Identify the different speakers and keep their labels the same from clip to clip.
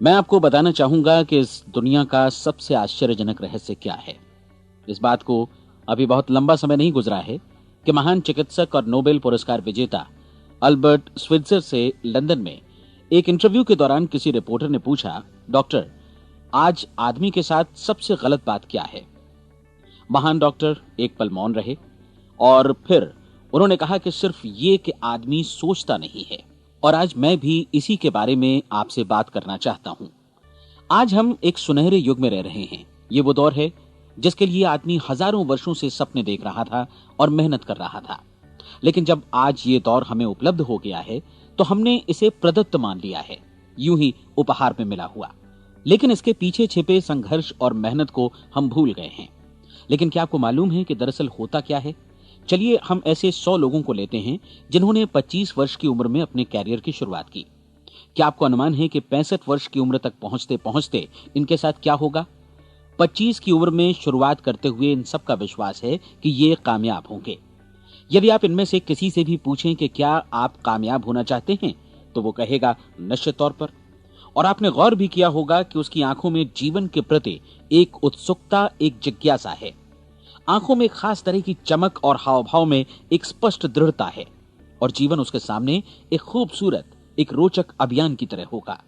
Speaker 1: मैं आपको बताना चाहूंगा कि इस दुनिया का सबसे आश्चर्यजनक रहस्य क्या है। इस बात को अभी बहुत लंबा समय नहीं गुजरा है कि महान चिकित्सक और नोबेल पुरस्कार विजेता अल्बर्ट स्विट्जर से लंदन में एक इंटरव्यू के दौरान किसी रिपोर्टर ने पूछा, डॉक्टर, आज आदमी के साथ सबसे गलत बात क्या है। महान डॉक्टर एक पल मौन रहे और फिर उन्होंने कहा कि सिर्फ ये कि आदमी सोचता नहीं है। और आज मैं भी इसी के बारे में आपसे बात करना चाहता हूं। आज हम एक सुनहरे युग में रह रहे हैं। ये वो दौर है जिसके लिए आदमी हजारों वर्षों से सपने देख रहा था और मेहनत कर रहा था। लेकिन जब आज ये दौर हमें उपलब्ध हो गया है तो हमने इसे प्रदत्त मान लिया है, यूं ही उपहार में मिला हुआ। लेकिन इसके पीछे छिपे संघर्ष और मेहनत को हम भूल गए हैं। लेकिन क्या आपको मालूम है कि दरअसल होता क्या है? चलिए हम ऐसे 100 लोगों को लेते हैं जिन्होंने 25 वर्ष की उम्र में अपने कैरियर की शुरुआत की। क्या आपको अनुमान है कि 65 वर्ष की उम्र तक पहुंचते पहुंचते इनके साथ क्या होगा? 25 की उम्र में शुरुआत करते हुए इन सबका विश्वास है कि ये कामयाब होंगे। यदि आप इनमें से किसी से भी पूछें कि क्या आप कामयाब होना चाहते हैं, तो वो कहेगा निश्चित तौर पर। और आपने गौर भी किया होगा कि उसकी आंखों में जीवन के प्रति एक उत्सुकता, एक जिज्ञासा है। आंखों में खास तरह की चमक और हाव भाव में एक स्पष्ट दृढ़ता है और जीवन उसके सामने एक खूबसूरत, एक रोचक अभियान की तरह होगा।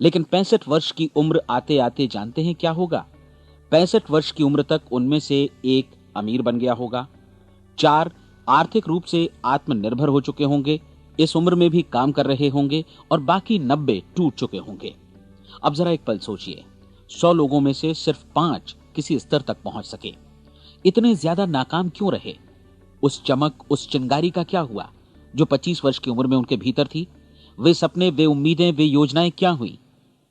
Speaker 1: लेकिन 65 वर्ष की उम्र आते आते जानते हैं क्या होगा? 65 वर्ष की उम्र तक उनमें से एक अमीर बन गया होगा, 4 आर्थिक रूप से आत्मनिर्भर हो चुके होंगे, इस उम्र में भी काम कर रहे होंगे और बाकी 90 टूट चुके होंगे। अब जरा एक पल सोचिए, 100 लोगों में से सिर्फ 5 किसी स्तर तक पहुंच सके। इतने ज्यादा नाकाम क्यों रहे? उस चमक, उस चिंगारी का क्या हुआ जो 25 वर्ष की उम्र में उनके भीतर थी? वे सपने, वे उम्मीदें, वे योजनाएं क्या हुई?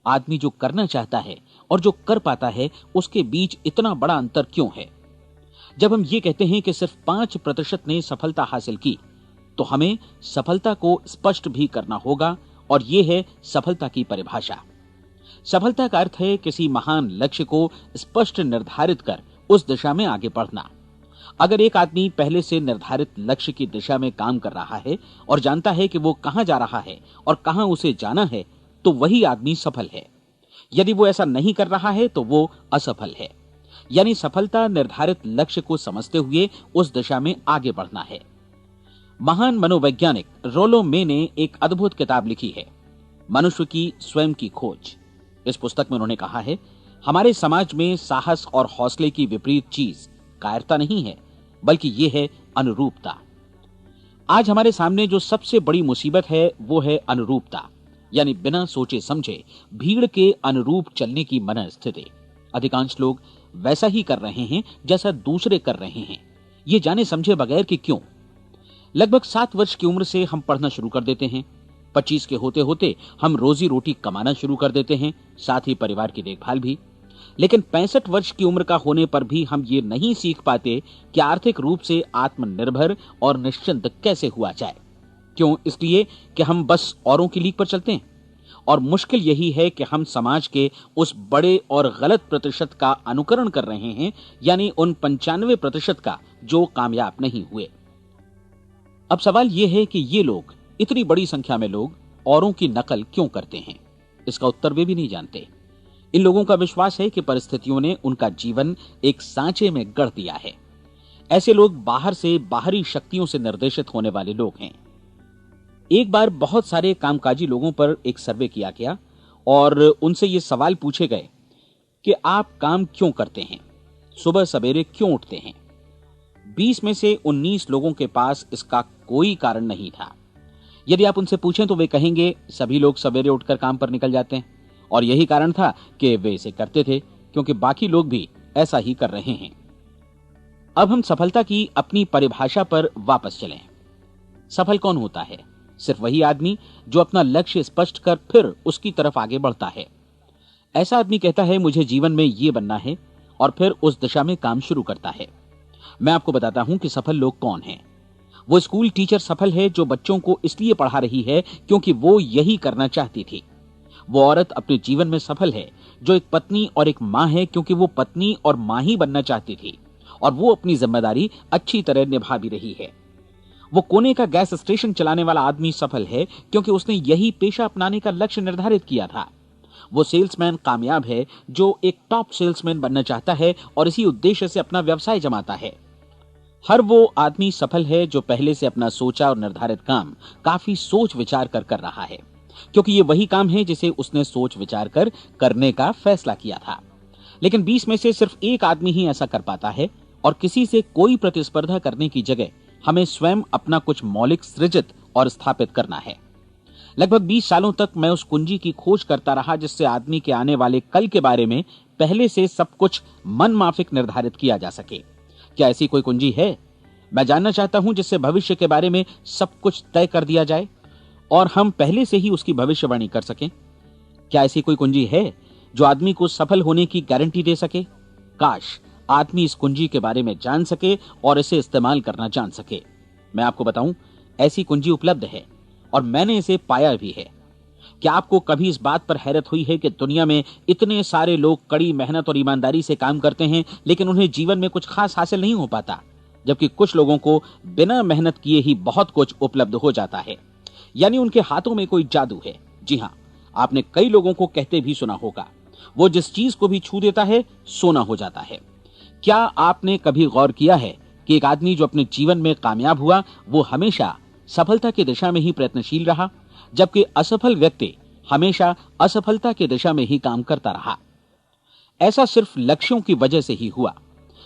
Speaker 1: आदमी जो करना चाहता है और जो कर पाता है, उसके बीच इतना बड़ा अंतर क्यों है? जब हम ये कहते हैं कि सिर्फ 5% ने सफलता हासिल की, तो हमें सफलता को स्पष्ट भी करना होगा और यह है सफलता की परिभाषा। सफलता का अर्थ है किसी महान लक्ष्य को स्पष्ट निर्धारित कर उस दिशा में आगे बढ़ना। अगर एक आदमी पहले से निर्धारित लक्ष्य की दिशा में काम कर रहा है और जानता है कि वो कहां जा रहा है और कहां उसे जाना है, तो वही आदमी सफल है। यदि वो ऐसा नहीं कर रहा है तो वो असफल है। यानी सफलता निर्धारित लक्ष्य को समझते हुए उस दिशा में आगे बढ़ना है। महान मनोवैज्ञानिक रोलो मे ने एक अद्भुत किताब लिखी है, मनुष्य की स्वयं की खोज। इस पुस्तक में उन्होंने कहा है, हमारे समाज में साहस और हौसले की विपरीत चीज कायरता नहीं है, बल्कि यह है अनुरूपता। आज हमारे सामने जो सबसे बड़ी मुसीबत है वो है अनुरूपता, यानी बिना सोचे समझे भीड़ के अनुरूप चलने की मनस्थिति। अधिकांश लोग वैसा ही कर रहे हैं जैसा दूसरे कर रहे हैं, ये जाने समझे बगैर कि क्यों। लगभग 7 वर्ष की उम्र से हम पढ़ना शुरू कर देते हैं। 25 के होते होते हम रोजी रोटी कमाना शुरू कर देते हैं, साथ ही परिवार की देखभाल भी। लेकिन 65 वर्ष की उम्र का होने पर भी हम ये नहीं सीख पाते कि आर्थिक रूप से आत्मनिर्भर और निश्चिंत कैसे हुआ जाए। क्यों? इसलिए कि हम बस औरों की लीक पर चलते हैं। और मुश्किल यही है कि हम समाज के उस बड़े और गलत प्रतिशत का अनुकरण कर रहे हैं, यानी उन 95% का जो कामयाब नहीं हुए। अब सवाल यह है कि ये लोग, इतनी बड़ी संख्या में लोग, औरों की नकल क्यों करते हैं? इसका उत्तर वे भी नहीं जानते। इन लोगों का विश्वास है कि परिस्थितियों ने उनका जीवन एक सांचे में गढ़ दिया है। ऐसे लोग बाहर से बाहरी शक्तियों से निर्देशित होने वाले लोग हैं। एक बार बहुत सारे कामकाजी लोगों पर एक सर्वे किया गया और उनसे ये सवाल पूछे गए कि आप काम क्यों करते हैं, सुबह सवेरे क्यों उठते हैं। 20 में से 19 लोगों के पास इसका कोई कारण नहीं था। यदि आप उनसे पूछें तो वे कहेंगे सभी लोग सवेरे उठकर काम पर निकल जाते हैं और यही कारण था कि वे इसे करते थे क्योंकि बाकी लोग भी ऐसा ही कर रहे हैं। अब हम सफलता की अपनी परिभाषा पर वापस चलें। सफल कौन होता है? सिर्फ वही आदमी जो अपना लक्ष्य स्पष्ट कर फिर उसकी तरफ आगे बढ़ता है। ऐसा आदमी कहता है मुझे जीवन में ये बनना है और फिर उस दिशा में काम शुरू करता है। मैं आपको बताता हूं कि सफल लोग कौन हैं। वो स्कूल टीचर सफल है जो बच्चों को इसलिए पढ़ा रही है क्योंकि वो यही करना चाहती थी। वो औरत अपने जीवन में सफल है जो एक पत्नी और एक मां है क्योंकि वो पत्नी और मां ही बनना चाहती थी और वो अपनी जिम्मेदारी अच्छी तरह निभा भी रही है। वो कोने का गैस स्टेशन चलाने वाला आदमी सफल है क्योंकि उसने यही पेशा अपनाने का लक्ष्य निर्धारित किया था। वो सेल्समैन कामयाब है जो एक टॉप सेल्समैन बनना चाहता है और इसी उद्देश्य से अपना व्यवसाय जमाता है। हर वो आदमी सफल है जो पहले से अपना सोचा और निर्धारित काम काफी सोच विचार कर रहा है, क्योंकि ये वही काम है जिसे उसने सोच विचार कर करने का फैसला किया था। लेकिन 20 में से सिर्फ एक आदमी ही ऐसा कर पाता है, और किसी से कोई प्रतिस्पर्धा करने की जगह हमें स्वयं अपना कुछ मौलिक सृजित और स्थापित करना है। लगभग 20 सालों तक मैं उस कुंजी की खोज करता रहा जिससे आदमी के आने वाले कल के बारे में पहले से सब कुछ मन माफिक निर्धारित किया जा सके। क्या ऐसी कोई कुंजी है? मैं जानना चाहता हूं जिससे भविष्य के बारे में सब कुछ तय कर दिया जाए और हम पहले से ही उसकी भविष्यवाणी कर सकें। क्या ऐसी कोई कुंजी है जो आदमी को सफल होने की गारंटी दे सके? काश आदमी इस कुंजी के बारे में जान सके और इसे इस्तेमाल करना जान सके। मैं आपको बताऊं, ऐसी कुंजी उपलब्ध है और मैंने इसे पाया भी है। क्या आपको कभी इस बात पर हैरत हुई है कि दुनिया में इतने सारे लोग कड़ी मेहनत और ईमानदारी से काम करते हैं, लेकिन उन्हें जीवन में कुछ खास हासिल नहीं हो पाता, जबकि कुछ लोगों को बिना मेहनत किए ही बहुत कुछ उपलब्ध हो जाता है। यानी उनके हाथों में कोई जादू है। जी हां, आपने कई लोगों को कहते भी सुना होगा, वो जिस चीज को भी छू देता है सोना हो जाता है। क्या आपने कभी गौर किया है कि एक आदमी जो अपने जीवन में कामयाब हुआ वो हमेशा सफलता की दिशा में ही प्रयत्नशील रहा, जबकि असफल व्यक्ति हमेशा असफलता की दिशा में ही काम करता रहा? ऐसा सिर्फ लक्ष्यों की वजह से ही हुआ।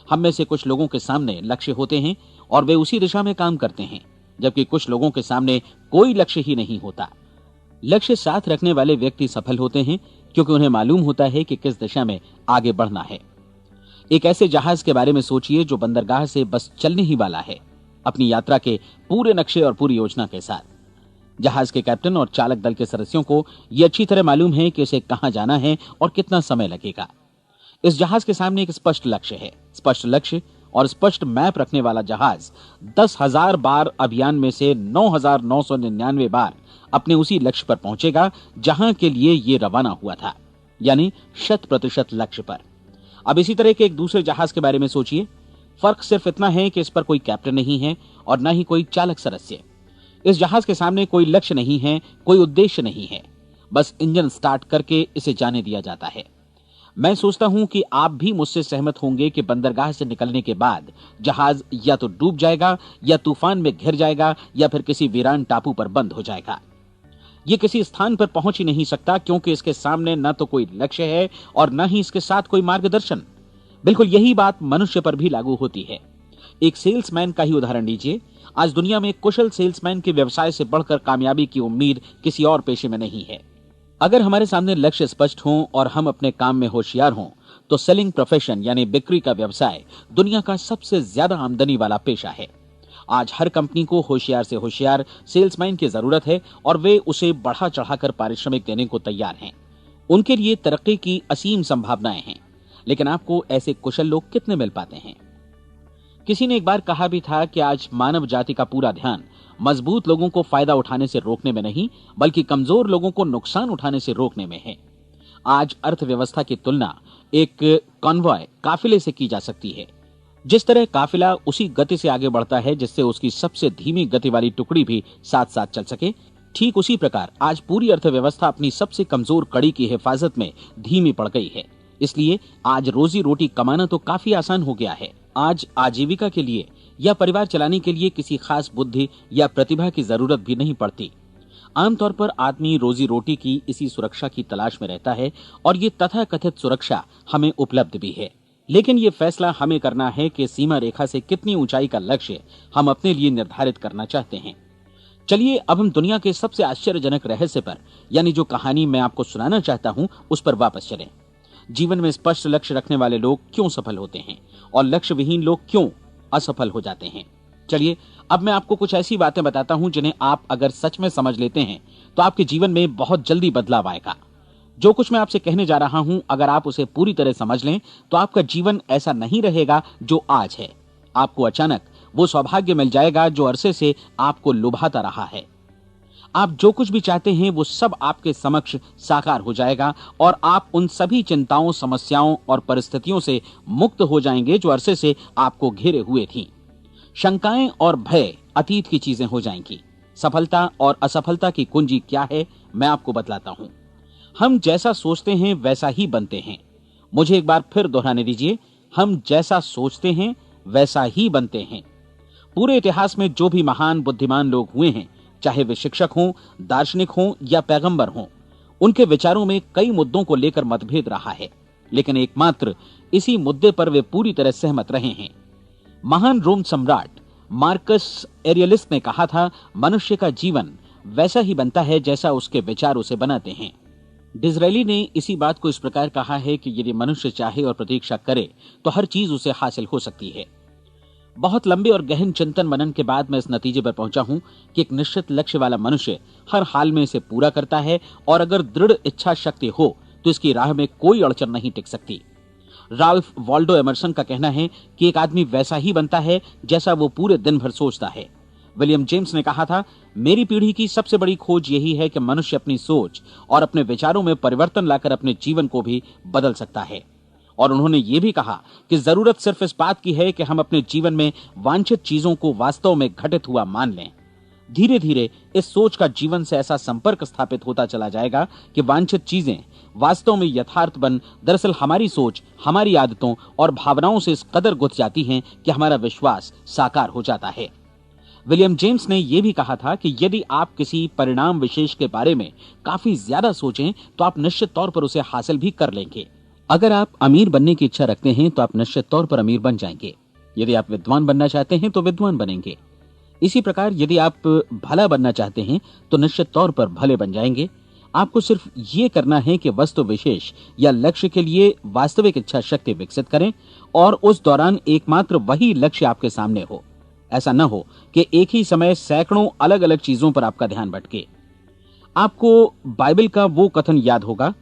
Speaker 1: हम में से कुछ लोगों के सामने लक्ष्य होते हैं और वे उसी दिशा में काम करते हैं, जबकि कुछ लोगों के सामने कोई लक्ष्य ही नहीं होता। लक्ष्य साथ रखने वाले व्यक्ति सफल होते हैं क्योंकि उन्हें मालूम होता है कि किस दिशा में आगे बढ़ना है। एक ऐसे जहाज के बारे में सोचिए जो बंदरगाह से बस चलने ही वाला है, अपनी यात्रा के पूरे नक्शे और पूरी योजना के साथ। जहाज के कैप्टन और चालक दल के सदस्यों को यह अच्छी तरह मालूम है कि उसे कहां जाना है और कितना समय लगेगा। इस जहाज के सामने एक स्पष्ट लक्ष्य है। स्पष्ट लक्ष्य और स्पष्ट मैप रखने वाला जहाज 10,000 बार अभियान में से 9,999 बार अपने उसी लक्ष्य पर पहुंचेगा जहां के लिए ये रवाना हुआ था, यानी 100% लक्ष्य पर। अब इसी तरह के एक दूसरे जहाज के बारे में सोचिए। फर्क सिर्फ इतना है कि इस पर कोई कैप्टन नहीं है और न ही कोई चालक सदस्य। इस जहाज के सामने कोई लक्ष्य नहीं है, कोई उद्देश्य नहीं है, बस इंजन स्टार्ट करके इसे जाने दिया जाता है। मैं सोचता हूं कि आप भी मुझसे सहमत होंगे कि बंदरगाह से निकलने के बाद जहाज या तो डूब जाएगा या तूफान में घिर जाएगा या फिर किसी वीरान टापू पर बंद हो जाएगा। ये किसी स्थान पर पहुंच ही नहीं सकता क्योंकि इसके सामने न तो कोई लक्ष्य है और न ही इसके साथ कोई मार्गदर्शन। बिल्कुल यही बात मनुष्य पर भी लागू होती है। एक सेल्समैन का ही उदाहरण लीजिए। आज दुनिया में कुशल सेल्समैन के व्यवसाय से बढ़कर कामयाबी की उम्मीद किसी और पेशे में नहीं है। अगर हमारे सामने लक्ष्य स्पष्ट हों और हम अपने काम में होशियार हों तो सेलिंग प्रोफेशन यानी बिक्री का व्यवसाय दुनिया का सबसे ज्यादा आमदनी वाला पेशा है। आज हर कंपनी को होशियार से होशियार सेल्समैन की जरूरत है और वे उसे बढ़ा चढ़ाकर पारिश्रमिक देने को तैयार हैं। उनके लिए तरक्की की असीम संभावनाएं हैं, लेकिन आपको ऐसे कुशल लोग कितने मिल पाते हैं? किसी ने एक बार कहा भी था कि आज मानव जाति का पूरा ध्यान मजबूत लोगों को फायदा उठाने से रोकने में नहीं, बल्कि कमजोर लोगों को नुकसान उठाने से रोकने में है। आज अर्थव्यवस्था की तुलना एक कॉन्वॉय काफिले से की जा सकती है। जिस तरह काफिला उसी गति से आगे बढ़ता है जिससे उसकी सबसे धीमी गति वाली टुकड़ी भी साथ साथ चल सके, ठीक उसी प्रकार आज पूरी अर्थव्यवस्था अपनी सबसे कमजोर कड़ी की हिफाजत में धीमी पड़ गई है। इसलिए आज रोजी रोटी कमाना तो काफी आसान हो गया है। आज आजीविका के लिए या परिवार चलाने के लिए किसी खास बुद्धि या प्रतिभा की जरूरत भी नहीं पड़ती। आमतौर पर आदमी रोजी रोटी की इसी सुरक्षा की तलाश में रहता है और ये तथाकथित सुरक्षा हमें उपलब्ध भी है। लेकिन ये फैसला हमें करना है कि सीमा रेखा से कितनी ऊंचाई का लक्ष्य हम अपने लिए निर्धारित करना चाहते हैं। चलिए अब हम दुनिया के सबसे आश्चर्यजनक रहस्य पर, यानी जो कहानी मैं आपको सुनाना चाहता हूं, उस पर वापस चलें। जीवन में स्पष्ट लक्ष्य रखने वाले लोग क्यों सफल होते हैं और लक्ष्य विहीन लोग क्यों असफल हो जाते हैं? चलिए अब मैं आपको कुछ ऐसी बातें बताता हूं जिन्हें आप अगर सच में समझ लेते हैं तो आपके जीवन में बहुत जल्दी बदलाव आएगा। जो कुछ मैं आपसे कहने जा रहा हूं, अगर आप उसे पूरी तरह समझ लें तो आपका जीवन ऐसा नहीं रहेगा जो आज है। आपको अचानक वो सौभाग्य मिल जाएगा जो अरसे से आपको लुभाता रहा है। आप जो कुछ भी चाहते हैं वो सब आपके समक्ष साकार हो जाएगा और आप उन सभी चिंताओं, समस्याओं और परिस्थितियों से मुक्त हो जाएंगे जो अरसे से आपको घेरे हुए थीं। शंकाएं और भय अतीत की चीजें हो जाएंगी। सफलता और असफलता की कुंजी क्या है, मैं आपको बतलाता हूं। हम जैसा सोचते हैं वैसा ही बनते हैं। मुझे एक बार फिर दोहराने दीजिए, हम जैसा सोचते हैं वैसा ही बनते हैं। पूरे इतिहास में जो भी महान बुद्धिमान लोग हुए हैं, चाहे वे शिक्षक हों, दार्शनिक हों या पैगंबर हों, उनके विचारों में कई मुद्दों को लेकर मतभेद रहा है, लेकिन एकमात्र इसी मुद्दे पर वे पूरी तरह सहमत रहे हैं। महान रोम सम्राट मार्कस एरियलिस ने कहा था, मनुष्य का जीवन वैसा ही बनता है जैसा उसके विचार उसे बनाते हैं। डिज़रायली ने इसी बात को इस प्रकार कहा है कि यदि मनुष्य चाहे और प्रतीक्षा करे तो हर चीज उसे हासिल हो सकती है। बहुत लंबे और गहन चिंतन मनन के बाद मैं इस नतीजे पर पहुंचा हूं कि एक निश्चित लक्ष्य वाला मनुष्य हर हाल में इसे पूरा करता है, और अगर दृढ़ इच्छा शक्ति हो तो इसकी राह में कोई अड़चन नहीं टिक सकती। राल्फ वॉल्डो एमर्सन का कहना है कि एक आदमी वैसा ही बनता है जैसा वो पूरे दिन भर सोचता है। विलियम जेम्स ने कहा था, मेरी पीढ़ी की सबसे बड़ी खोज यही है कि मनुष्य अपनी सोच और अपने विचारों में परिवर्तन लाकर अपने जीवन को भी बदल सकता है। और उन्होंने ये भी कहा कि जरूरत सिर्फ इस बात की है कि हम अपने जीवन में वांछित चीजों को वास्तव में घटित हुआ मान लें। धीरे धीरे इस सोच का जीवन से ऐसा संपर्क स्थापित होता चला जाएगा कि वांछित चीजें वास्तव में यथार्थ बन दरअसल हमारी सोच, हमारी आदतों और भावनाओं से इस कदर गुथ जाती हैं कि हमारा विश्वास साकार हो जाता है। विलियम जेम्स ने यह भी कहा था कि यदि आप किसी परिणाम विशेष के बारे में काफी ज्यादा सोचें तो आप निश्चित तौर पर उसे हासिल भी कर लेंगे। अगर आप अमीर बनने की इच्छा रखते हैं तो आप निश्चित तौर पर अमीर बन जाएंगे। यदि आप विद्वान बनना चाहते हैं तो विद्वान बनेंगे। इसी प्रकार यदि आप भला बनना चाहते हैं तो निश्चित तौर पर भले बन जाएंगे। आपको सिर्फ ये करना है कि वस्तु विशेष या लक्ष्य के लिए वास्तविक इच्छा शक्ति विकसित करें, और उस दौरान एकमात्र वही लक्ष्य आपके सामने हो। ऐसा न हो कि एक ही समय सैकड़ों अलग अलग चीजों पर आपका ध्यान भटके। आपको बाइबल का वो कथन याद होगा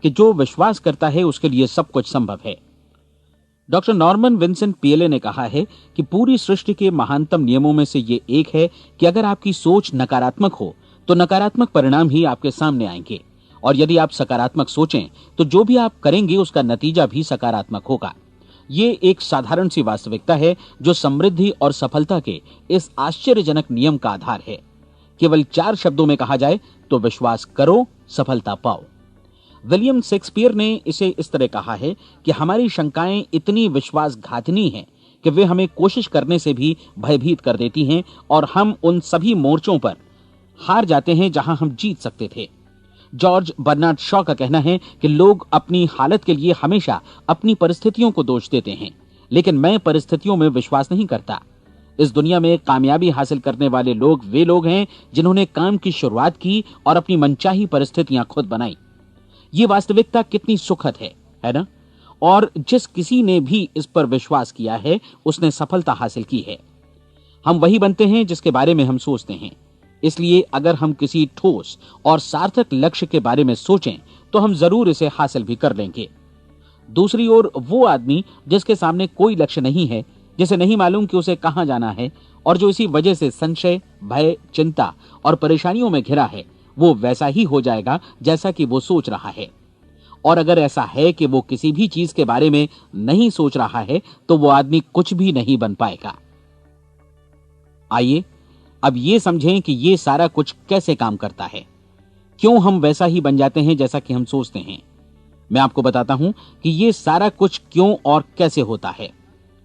Speaker 1: कि जो विश्वास करता है उसके लिए सब कुछ संभव है। डॉक्टर नॉर्मन विंसेंट पीएले ने कहा है कि पूरी सृष्टि के महानतम नियमों में से ये एक है कि अगर आपकी सोच नकारात्मक हो तो नकारात्मक परिणाम ही आपके सामने आएंगे, और यदि आप सकारात्मक सोचें तो जो भी आप करेंगे उसका नतीजा भी सकारात्मक होगा। ये एक साधारण सी वास्तविकता है जो समृद्धि और सफलता के इस आश्चर्यजनक नियम का आधार है। केवल 4 शब्दों में कहा जाए तो विश्वास करो, सफलता पाओ। विलियम शेक्सपियर ने इसे इस तरह कहा है कि हमारी शंकाएं इतनी विश्वासघातिनी हैं कि वे हमें कोशिश करने से भी भयभीत कर देती हैं, और हम उन सभी मोर्चों पर हार जाते हैं जहां हम जीत सकते थे। जॉर्ज बर्नार्ड शॉ का कहना है कि लोग अपनी हालत के लिए हमेशा अपनी परिस्थितियों को दोष देते हैं, लेकिन मैं परिस्थितियों में विश्वास नहीं करता। इस दुनिया में कामयाबी हासिल करने वाले लोग वे लोग हैं जिन्होंने काम की शुरुआत की और अपनी मनचाही परिस्थितियां खुद बनाई। ये वास्तविकता कितनी सुखद है ना? और जिस किसी ने भी इस पर विश्वास किया है उसने सफलता हासिल की है। हम वही बनते हैं जिसके बारे में हम सोचते हैं। इसलिए अगर हम किसी ठोस और सार्थक लक्ष्य के बारे में सोचें तो हम जरूर इसे हासिल भी कर लेंगे। दूसरी ओर वो आदमी जिसके सामने कोई लक्ष्य नहीं है, जिसे नहीं मालूम कि उसे कहां जाना है, और जो इसी वजह से संशय, भय, चिंता और परेशानियों में घिरा है, वो वैसा ही हो जाएगा जैसा कि वो सोच रहा है। और अगर ऐसा है कि वो किसी भी चीज के बारे में नहीं सोच रहा है तो वो आदमी कुछ भी नहीं बन पाएगा। आइए अब ये समझें कि ये सारा कुछ कैसे काम करता है, क्यों हम वैसा ही बन जाते हैं जैसा कि हम सोचते हैं। मैं आपको बताता हूं कि ये सारा कुछ क्यों और कैसे होता है।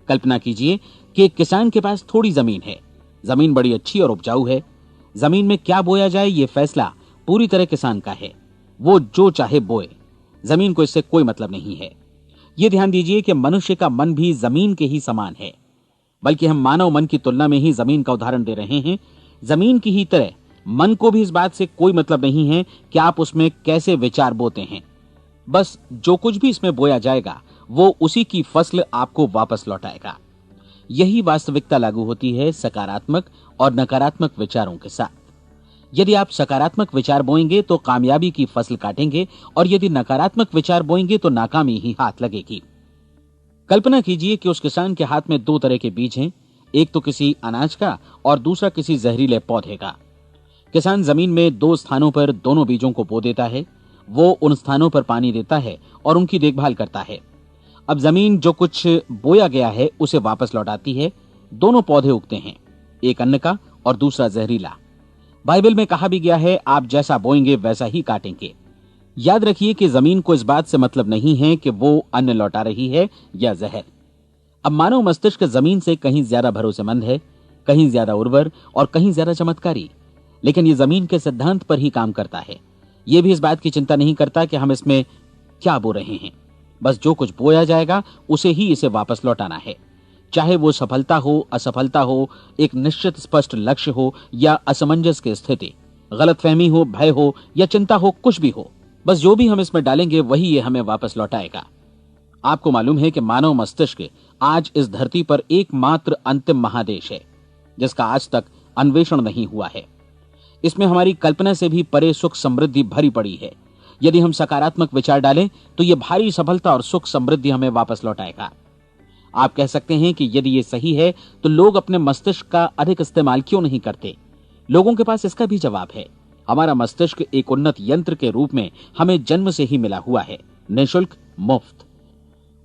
Speaker 1: कल्पना कीजिए कि एक किसान के पास थोड़ी जमीन है। जमीन बड़ी अच्छी और उपजाऊ है। जमीन में क्या बोया जाए ये फैसला पूरी तरह किसान का है। वो जो चाहे बोए, जमीन को इससे कोई मतलब नहीं है। ये ध्यान दीजिए कि मनुष्य का मन भी जमीन के ही समान है, बल्कि हम मानव मन की तुलना में ही जमीन का उदाहरण दे रहे हैं। जमीन की ही तरह मन को भी इस बात से कोई मतलब नहीं है कि आप उसमें कैसे विचार बोते हैं। बस जो कुछ भी इसमें बोया जाएगा वो उसी की फसल आपको वापस लौटाएगा। यही वास्तविकता लागू होती है सकारात्मक और नकारात्मक विचारों के साथ। यदि आप सकारात्मक विचार बोएंगे तो कामयाबी की फसल काटेंगे, और यदि नकारात्मक विचार बोएंगे तो नाकामी ही हाथ लगेगी। कल्पना कीजिए कि उस किसान के हाथ में 2 तरह के बीज हैं, एक तो किसी अनाज का और दूसरा किसी जहरीले पौधे का। किसान जमीन में 2 स्थानों पर दोनों बीजों को बो देता है। वो उन स्थानों पर पानी देता है और उनकी देखभाल करता है। अब जमीन जो कुछ बोया गया है उसे वापस लौटाती है। दोनों पौधे उगते हैं, एक अन्न का और दूसरा जहरीला। बाइबल में कहा भी गया है, आप जैसा बोएंगे वैसा ही काटेंगे। याद रखिए कि जमीन को इस बात से मतलब नहीं है कि वो अन्न लौटा रही है या जहर। अब मानव मस्तिष्क जमीन से कहीं ज्यादा भरोसेमंद है, कहीं ज्यादा उर्वर और कहीं ज्यादा चमत्कारी, लेकिन ये जमीन के सिद्धांत पर ही काम करता है। ये भी इस बात की चिंता नहीं करता कि हम इसमें क्या बो रहे हैं। बस जो कुछ बोया जाएगा उसे ही इसे वापस लौटाना है, चाहे वो सफलता हो, असफलता हो, एक निश्चित स्पष्ट लक्ष्य हो या असमंजस की स्थिति, गलतफहमी हो, भय हो या चिंता हो, कुछ भी हो। बस जो भी हम इसमें डालेंगे वही ये हमें वापस लौटाएगा। आपको मालूम है कि मानव मस्तिष्क आज इस धरती पर एकमात्र अंतिम महादेश है जिसका आज तक अन्वेषण नहीं हुआ है। इसमें हमारी कल्पना से भी परे सुख समृद्धि भरी पड़ी है। यदि हम सकारात्मक विचार डालें तो यह भारी सफलता और सुख समृद्धि हमें वापस लौटाएगा। आप कह सकते हैं कि यदि ये सही है तो लोग अपने मस्तिष्क का अधिक इस्तेमाल क्यों नहीं करते? लोगों के पास इसका भी जवाब है। हमारा मस्तिष्क एक उन्नत यंत्र के रूप में हमें जन्म से ही मिला हुआ है, निःशुल्क, मुफ्त।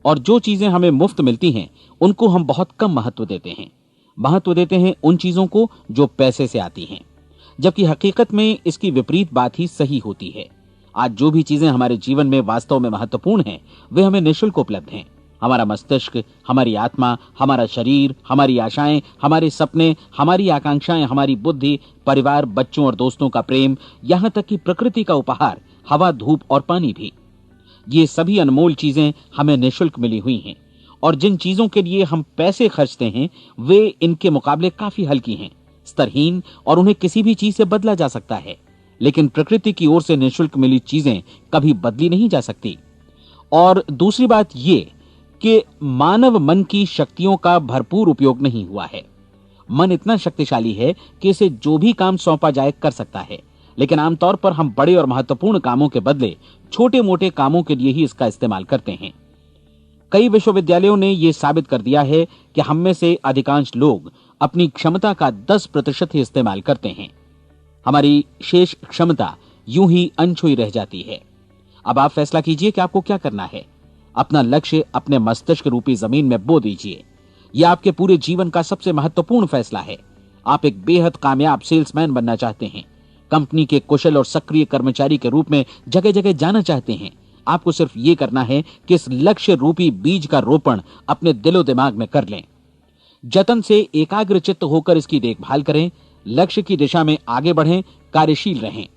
Speaker 1: और जो चीजें हमें मुफ्त मिलती हैं उनको हम बहुत कम महत्व देते हैं। महत्व देते हैं उन चीजों को जो पैसे से आती हैं, जबकि हकीकत में इसकी विपरीत बात ही सही होती है। आज जो भी चीजें हमारे जीवन में वास्तव में महत्वपूर्ण हैं वे हमें निःशुल्क उपलब्ध हैं। हमारा मस्तिष्क, हमारी आत्मा, हमारा शरीर, हमारी आशाएं, हमारे सपने, हमारी आकांक्षाएं, हमारी बुद्धि, परिवार, बच्चों और दोस्तों का प्रेम, यहां तक कि प्रकृति का उपहार, हवा, धूप और पानी भी। ये सभी अनमोल चीजें हमें निःशुल्क मिली हुई हैं, और जिन चीजों के लिए हम पैसे खर्चते हैं वे इनके मुकाबले काफी हल्की हैं, स्तरहीन, और उन्हें किसी भी चीज से बदला जा सकता है। लेकिन प्रकृति की ओर से निःशुल्क मिली चीजें कभी बदली नहीं जा सकती। और दूसरी बात ये कि मानव मन की शक्तियों का भरपूर उपयोग नहीं हुआ है। मन इतना शक्तिशाली है कि इसे जो भी काम सौंपा जाए कर सकता है, लेकिन आमतौर पर हम बड़े और महत्वपूर्ण कामों के बदले छोटे मोटे कामों के लिए ही इसका इस्तेमाल करते हैं। कई विश्वविद्यालयों ने यह साबित कर दिया है कि हम में से अधिकांश लोग अपनी क्षमता का 10% ही इस्तेमाल करते हैं। हमारी शेष क्षमता यूं ही अनछुई रह जाती है। अब आप फैसला कीजिए कि आपको क्या करना है। अपना लक्ष्य अपने मस्तिष्क रूपी जमीन में बो दीजिए। यह आपके पूरे जीवन का सबसे महत्वपूर्ण फैसला है। आप एक बेहद कामयाब सेल्समैन बनना चाहते हैं, कंपनी के कुशल और सक्रिय कर्मचारी के रूप में जगह जगह जाना चाहते हैं। आपको सिर्फ ये करना है कि इस लक्ष्य रूपी बीज का रोपण अपने दिलो दिमाग में कर लें। जतन से एकाग्रचित्त होकर इसकी देखभाल करें, लक्ष्य की दिशा में आगे बढ़ें, कार्यशील रहें,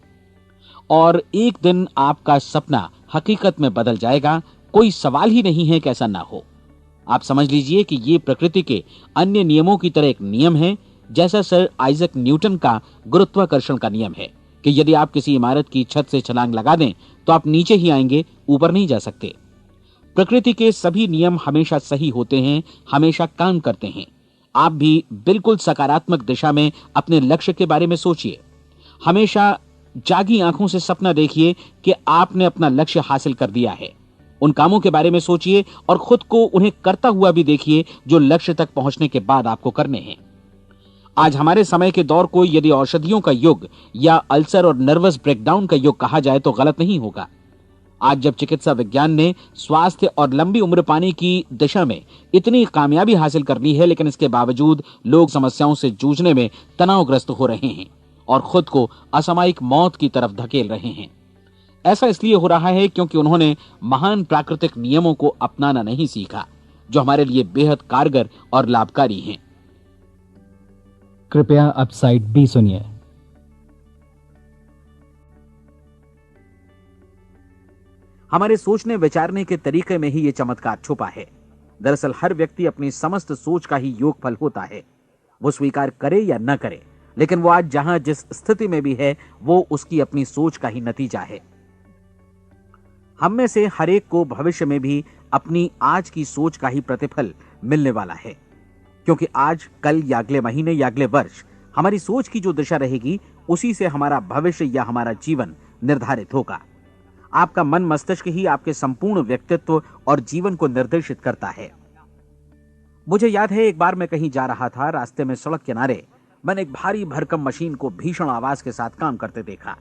Speaker 1: और एक दिन आपका सपना हकीकत में बदल जाएगा। कोई सवाल ही नहीं है कि ऐसा ना हो। आप समझ लीजिए कि ये प्रकृति के अन्य नियमों की तरह एक नियम है, जैसा सर आइजक न्यूटन का गुरुत्वाकर्षण का नियम है कि यदि आप किसी इमारत की छत से छलांग लगा दें तो आप नीचे ही आएंगे, ऊपर नहीं जा सकते। प्रकृति के सभी नियम हमेशा सही होते हैं, हमेशा काम करते हैं। आप भी बिल्कुल सकारात्मक दिशा में अपने लक्ष्य के बारे में सोचिए। हमेशा जागी आंखों से सपना देखिए कि आपने अपना लक्ष्य हासिल कर दिया है। उन कामों के बारे में सोचिए और खुद को उन्हें करता हुआ भी देखिए जो लक्ष्य तक पहुंचने के बाद आपको करने हैं। आज हमारे समय के दौर को यदि औषधियों का युग या अल्सर और नर्वस ब्रेकडाउन का युग कहा जाए तो गलत नहीं होगा। आज जब चिकित्सा विज्ञान ने स्वास्थ्य और लंबी उम्र पाने की दिशा में इतनी कामयाबी हासिल कर ली है, लेकिन इसके बावजूद लोग समस्याओं से जूझने में तनावग्रस्त हो रहे हैं और खुद को असामयिक मौत की तरफ धकेल रहे हैं। ऐसा इसलिए हो रहा है क्योंकि उन्होंने महान प्राकृतिक नियमों को अपनाना नहीं सीखा, जो हमारे लिए बेहद कारगर और लाभकारी हैं।
Speaker 2: कृपया अब साइड बी सुनिए।
Speaker 1: हमारे सोचने विचारने के तरीके में ही ये चमत्कार छुपा है। दरअसल हर व्यक्ति अपनी समस्त सोच का ही योगफल होता है। वो स्वीकार करे या न करे, लेकिन वो आज जहां जिस स्थिति में भी है वो उसकी अपनी सोच का ही नतीजा है। हम में से हर एक को भविष्य में भी अपनी आज की सोच का ही प्रतिफल मिलने वाला है, क्योंकि आज, कल या अगले महीने या अगले वर्ष हमारी सोच की जो दिशा रहेगी उसी से हमारा भविष्य या हमारा जीवन निर्धारित होगा। आपका मन मस्तिष्क ही आपके संपूर्ण व्यक्तित्व और जीवन को निर्देशित करता है। मुझे याद है एक बार मैं कहीं जा रहा था, रास्ते में सड़क किनारे मैंने एक भारी भरकम मशीन को भीषण आवाज के साथ काम करते देखा।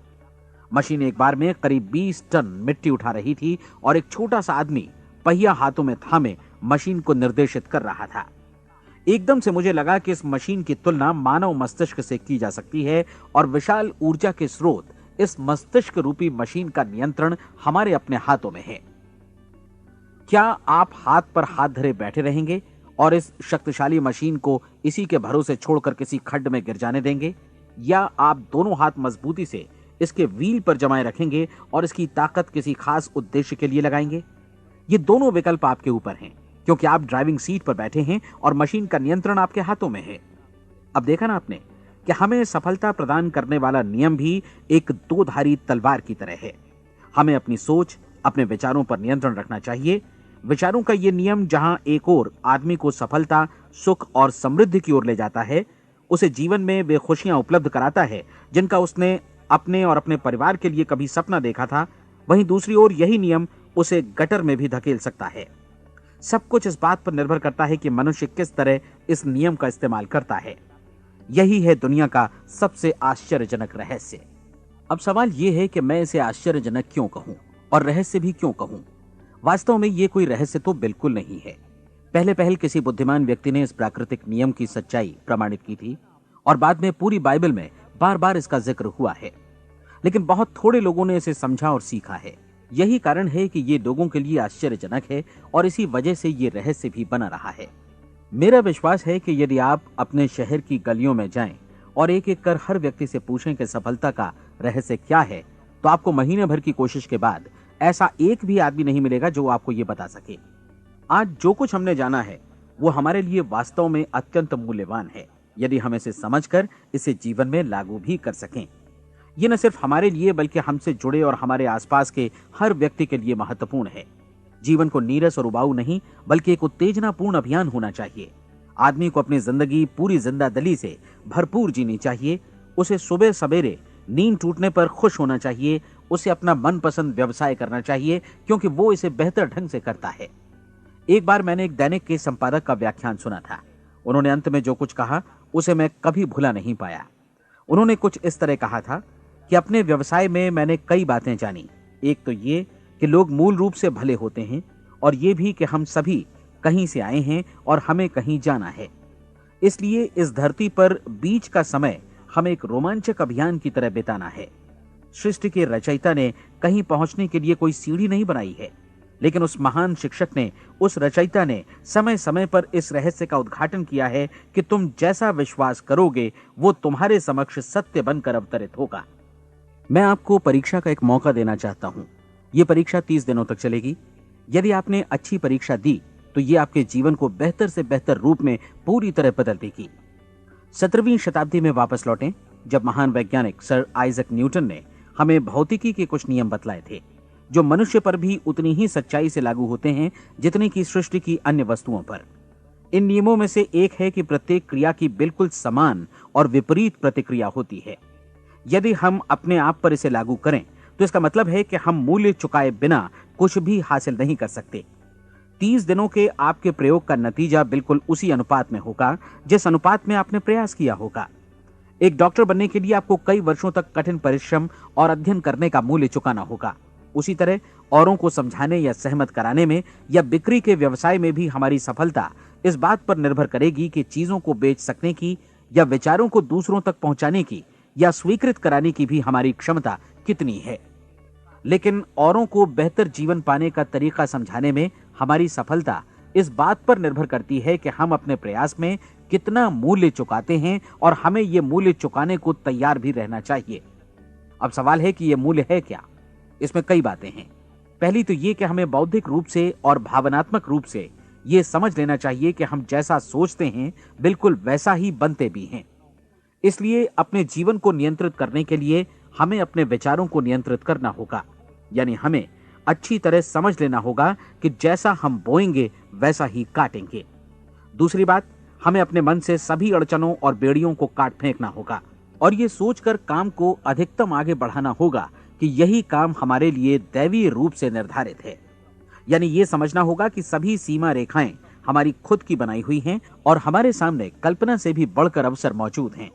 Speaker 1: मशीन एक बार में करीब 20 टन मिट्टी उठा रही थी और एक छोटा सा आदमी पहिया हाथों में थामे मशीन को निर्देशित कर रहा था। एकदम से मुझे लगा कि इस मशीन की तुलना मानव मस्तिष्क से की जा सकती है और विशाल ऊर्जा के स्रोत इस मस्तिष्क रूपी मशीन का नियंत्रण हमारे अपने हाथों में है। क्या आप हाथ पर हाथ धरे बैठे रहेंगे और इस शक्तिशाली मशीन को इसी के भरोसे छोड़कर किसी खड्ड में गिर जाने देंगे, या आप दोनों हाथ मजबूती से इसके व्हील पर जमाए रखेंगे और इसकी ताकत किसी खास उद्देश्य के लिए लगाएंगे? ये दोनों विकल्प आपके ऊपर हैं, क्योंकि आप ड्राइविंग सीट पर बैठे हैं और मशीन का नियंत्रण आपके हाथों में है। अब देखा ना आपने कि हमें सफलता प्रदान करने वाला नियम भी एक दो-धारी तलवार की तरह है। हमें अपनी सोच, अपने विचारों पर नियंत्रण रखना चाहिए। विचारों का ये नियम जहां एक ओर आदमी को सफलता, सुख और समृद्धि की ओर ले जाता है, उसे जीवन में वे खुशियां उपलब्ध कराता है जिनका उसने अपने और अपने परिवार के लिए कभी सपना देखा था, वहीं दूसरी ओर यही नियम उसे गटर में भी धकेल सकता है। सब कुछ इस बात पर निर्भर करता है कि मनुष्य किस तरह इस नियम का इस्तेमाल करता है। यही है दुनिया का सबसे आश्चर्यजनक रहस्य। अब सवाल यह है कि मैं इसे आश्चर्यजनक क्यों कहूं और रहस्य भी क्यों कहूं? वास्तव में यह कोई रहस्य तो बिल्कुल नहीं है। पहले पहल किसी बुद्धिमान व्यक्ति ने इस प्राकृतिक नियम की सच्चाई प्रमाणित की थी और बाद में पूरी बाइबल में बार बार इसका जिक्र हुआ है, लेकिन बहुत थोड़े लोगों ने इसे समझा और सीखा है। यही कारण है कि ये लोगों के लिए आश्चर्यजनक है और इसी वजह से ये रहस्य भी बना रहा है। मेरा विश्वास है कि यदि आप अपने शहर की गलियों में जाएं और एक एक कर हर व्यक्ति से पूछें कि सफलता का रहस्य क्या है, तो आपको महीने भर की कोशिश के बाद ऐसा एक भी आदमी नहीं मिलेगा जो आपको ये बता सके। आज जो कुछ हमने जाना है वो हमारे लिए वास्तव में अत्यंत मूल्यवान है, यदि हम इसे समझकर इसे जीवन में लागू भी कर सकें। ये न सिर्फ हमारे लिए बल्कि हमसे जुड़े और हमारे आसपास के हर व्यक्ति के लिए महत्वपूर्ण है। जीवन को नीरस और उबाऊ नहीं बल्कि एक उत्तेजनापूर्ण अभियान होना चाहिए। आदमी को अपनी जिंदगी पूरी जिंदादिली से भरपूर जीनी चाहिए। उसे सुबह सवेरे नींद टूटने पर खुश होना चाहिए। उसे अपना मनपसंद व्यवसाय करना चाहिए क्योंकि वो इसे बेहतर ढंग से करता है। एक बार मैंने एक दैनिक के संपादक का व्याख्यान सुना था। उन्होंने अंत में जो कुछ कहा उसे मैं कभी भुला नहीं पाया। उन्होंने कुछ इस तरह कहा था कि अपने व्यवसाय में मैंने कई बातें जानी। एक तो ये कि लोग मूल रूप से भले होते हैं और ये भी कि हम सभी कहीं से आए हैं और हमें कहीं जाना है। इसलिए इस धरती पर बीच का समय हमें एक रोमांचक अभियान की तरह बिताना है। सृष्टि के रचयिता ने कहीं पहुंचने के लिए कोई सीढ़ी नहीं बनाई है, लेकिन उस महान शिक्षक ने, उस रचयिता ने समय समय पर इस रहस्य का उद्घाटन किया है कि तुम जैसा विश्वास करोगे वो तुम्हारे समक्ष सत्य बनकर अवतरित होगा। मैं आपको परीक्षा का एक मौका देना चाहता हूं। यह परीक्षा 30 दिनों तक चलेगी। यदि आपने अच्छी परीक्षा दी तो ये आपके जीवन को बेहतर से बेहतर रूप में पूरी तरह बदल देगी। 17वीं शताब्दी में वापस लौटें, जब महान वैज्ञानिक सर आइजक न्यूटन ने हमें भौतिकी के कुछ नियम बतलाए थे, जो मनुष्य पर भी उतनी ही सच्चाई से लागू होते हैं जितनी की सृष्टि की अन्य वस्तुओं पर। इन नियमों में से एक है कि प्रत्येक क्रिया की बिल्कुल समान और विपरीत प्रतिक्रिया होती है। यदि हम अपने आप पर इसे लागू करें तो इसका मतलब है कि हम मूल्य चुकाए बिना कुछ भी हासिल नहीं कर सकते। 30 दिनों के आपके प्रयोग का नतीजा बिल्कुल उसी अनुपात में होगा जिस अनुपात में आपने प्रयास किया होगा। एक डॉक्टर बनने के लिए आपको कई वर्षों तक कठिन परिश्रम और अध्ययन करने का मूल्य चुकाना होगा। उसी तरह औरों को समझाने या सहमत कराने में या बिक्री के व्यवसाय में भी हमारी सफलता इस बात पर निर्भर करेगी कि चीजों को बेच सकने की या विचारों को दूसरों तक पहुंचाने की या स्वीकृत कराने की भी हमारी क्षमता कितनी है। लेकिन औरों को बेहतर जीवन पाने का तरीका समझाने में हमारी सफलता इस बात पर निर्भर करती है कि हम अपने प्रयास में कितना मूल्य चुकाते हैं और हमें यह मूल्य चुकाने को तैयार भी रहना चाहिए। अब सवाल है कि यह मूल्य है क्या? इसमें कई बातें हैं। पहली तो यह कि हमें बौद्धिक रूप से और भावनात्मक रूप से यह समझ लेना चाहिए कि हम जैसा सोचते हैं बिल्कुल वैसा ही बनते भी हैं। इसलिए अपने जीवन को नियंत्रित करने के लिए हमें अपने विचारों को नियंत्रित करना होगा। यानी हमें अच्छी तरह समझ लेना होगा कि जैसा हम बोएंगे वैसा ही काटेंगे। दूसरी बात, हमें अपने मन से सभी अड़चनों और बेड़ियों को काट फेंकना होगा और ये सोचकर काम को अधिकतम आगे बढ़ाना होगा कि यही काम हमारे लिए दैवीय रूप से निर्धारित है। यानी ये समझना होगा कि सभी सीमा रेखाएं हमारी खुद की बनाई हुई हैं और हमारे सामने कल्पना से भी बढ़कर अवसर मौजूद हैं।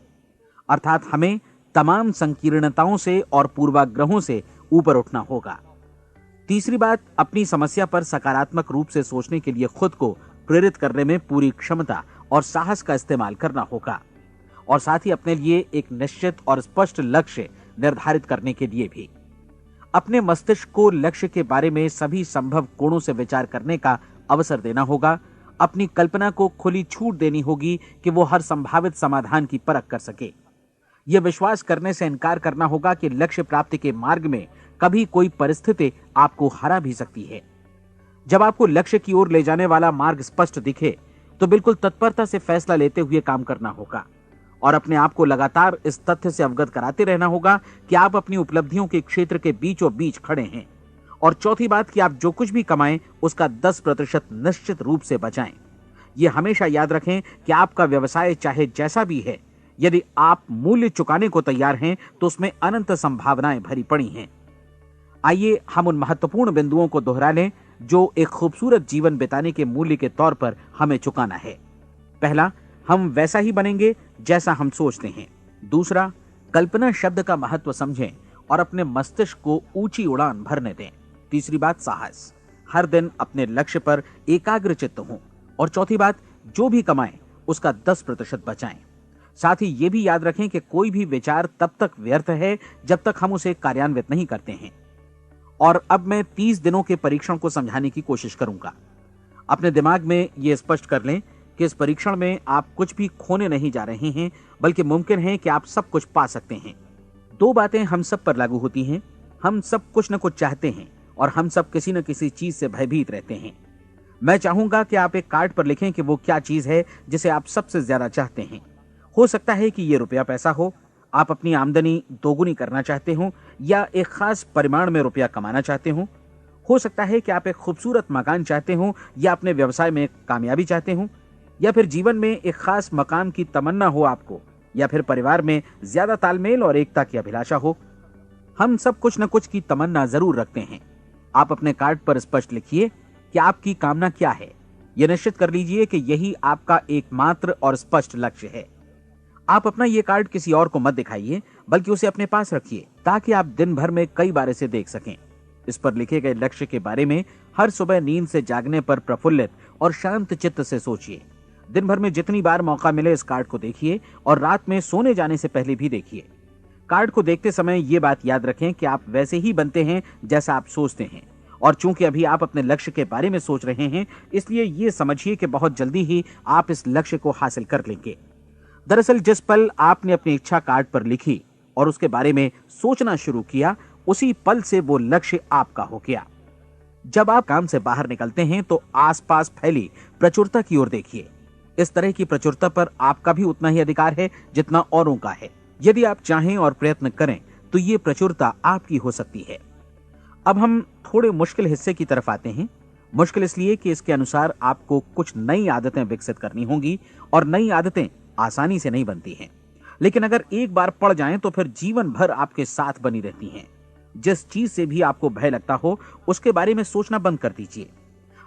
Speaker 1: अर्थात हमें तमाम संकीर्णताओं से और पूर्वाग्रहों से ऊपर उठना होगा। तीसरी बात, अपनी समस्या पर सकारात्मक रूप से सोचने के लिए खुद को प्रेरित करने में पूरी क्षमता और साहस का इस्तेमाल करना होगा और साथ ही अपने लिए एक निश्चित और स्पष्ट लक्ष्य निर्धारित करने के लिए भी। अपने मस्तिष्क को लक्ष्य के बारे में सभी संभव कोणों से विचार करने का अवसर देना होगा। अपनी कल्पना को खुली छूट देनी होगी कि वो हर संभावित समाधान की परख कर सके। यह विश्वास करने से इनकार करना होगा कि लक्ष्य प्राप्ति के मार्ग में कभी कोई परिस्थिति आपको हरा भी सकती है। जब आपको लक्ष्य की ओर ले जाने वाला मार्ग स्पष्ट दिखे तो बिल्कुल तत्परता से फैसला लेते हुए काम करना होगा और अपने आप को लगातार इस तथ्य से अवगत कराते रहना होगा कि आप अपनी उपलब्धियों के क्षेत्र के बीचों बीच खड़े हैं। और चौथी बात कि आप जो कुछ भी कमाएं उसका 10% निश्चित रूप से बचाएं। यह हमेशा याद रखें कि आपका व्यवसाय चाहे जैसा भी है, यदि आप मूल्य चुकाने को तैयार हैं तो उसमें अनंत संभावनाएं भरी पड़ी हैं। आइए हम उन महत्वपूर्ण बिंदुओं को दोहरा लें जो एक खूबसूरत जीवन बिताने के मूल्य के तौर पर हमें चुकाना है। पहला, हम वैसा ही बनेंगे जैसा हम सोचते हैं। दूसरा, कल्पना शब्द का महत्व समझें और अपने मस्तिष्क को ऊंची उड़ान भरने दें। तीसरी बात, साहस, हर दिन अपने लक्ष्य पर एकाग्र चित्त हों। और चौथी बात, जो भी कमाएं उसका 10% बचाएं। साथ ही ये भी याद रखें कि कोई भी विचार तब तक व्यर्थ है जब तक हम उसे कार्यान्वित नहीं करते हैं। और अब मैं 30 दिनों के परीक्षण को समझाने की कोशिश करूंगा। अपने दिमाग में यह स्पष्ट कर लें कि इस परीक्षण में आप कुछ भी खोने नहीं जा रहे हैं, बल्कि मुमकिन है कि आप सब कुछ पा सकते हैं। 2 बातें हम सब पर लागू होती हैं। हम सब कुछ न कुछ चाहते हैं और हम सब किसी न किसी चीज से भयभीत रहते हैं। मैं चाहूंगा कि आप एक कार्ड पर लिखें कि वो क्या चीज है जिसे आप सबसे ज्यादा चाहते हैं। हो सकता है कि ये रुपया पैसा हो, आप अपनी आमदनी दोगुनी करना चाहते हो, या एक खास परिमाण में रुपया कमाना चाहते हो सकता है कि आप एक खूबसूरत मकान चाहते हो, या अपने व्यवसाय में कामयाबी चाहते हो, या फिर जीवन में एक खास मकाम की तमन्ना हो आपको, या फिर परिवार में ज्यादा तालमेल और एकता की अभिलाषा हो। हम सब कुछ न कुछ की तमन्ना जरूर रखते हैं। आप अपने कार्ड पर स्पष्ट लिखिए कि आपकी कामना क्या है। यह निश्चित कर लीजिए कि यही आपका एकमात्र और स्पष्ट लक्ष्य है। आप अपना ये कार्ड किसी और को मत दिखाइए, बल्कि उसे अपने पास रखिए ताकि आप दिन भर में कई बार इसे देख सकें। इस पर लिखे गए लक्ष्य के बारे में हर सुबह नींद से जागने पर प्रफुल्लित और शांत चित्त से सोचिए। दिन भर में जितनी बार मौका मिले इस कार्ड को देखिए और रात में सोने जाने से पहले भी देखिए। कार्ड को देखते समय ये बात याद रखें कि आप वैसे ही बनते हैं जैसा आप सोचते हैं। और चूंकि अभी आप अपने लक्ष्य के बारे में सोच रहे हैं, इसलिए ये समझिए कि बहुत जल्दी ही आप इस लक्ष्य को हासिल कर लेंगे। दरअसल जिस पल आपने अपनी इच्छा कार्ड पर लिखी और उसके बारे में सोचना शुरू किया, उसी पल से वो लक्ष्य आपका हो गया। जब आप काम से बाहर निकलते हैं तो आसपास फैली प्रचुरता की ओर देखिए। इस तरह की प्रचुरता पर आपका भी उतना ही अधिकार है जितना औरों का है। यदि आप चाहें और प्रयत्न करें तो ये प्रचुरता आपकी हो सकती है। अब हम थोड़े मुश्किल हिस्से की तरफ आते हैं। मुश्किल इसलिए कि इसके अनुसार आपको कुछ नई आदतें विकसित करनी होंगी और नई आदतें आसानी से नहीं बनती हैं, लेकिन अगर एक बार पड़ जाएं तो फिर जीवन भर आपके साथ बनी रहती हैं। जिस चीज से भी आपको भय लगता हो उसके बारे में सोचना बंद कर दीजिए।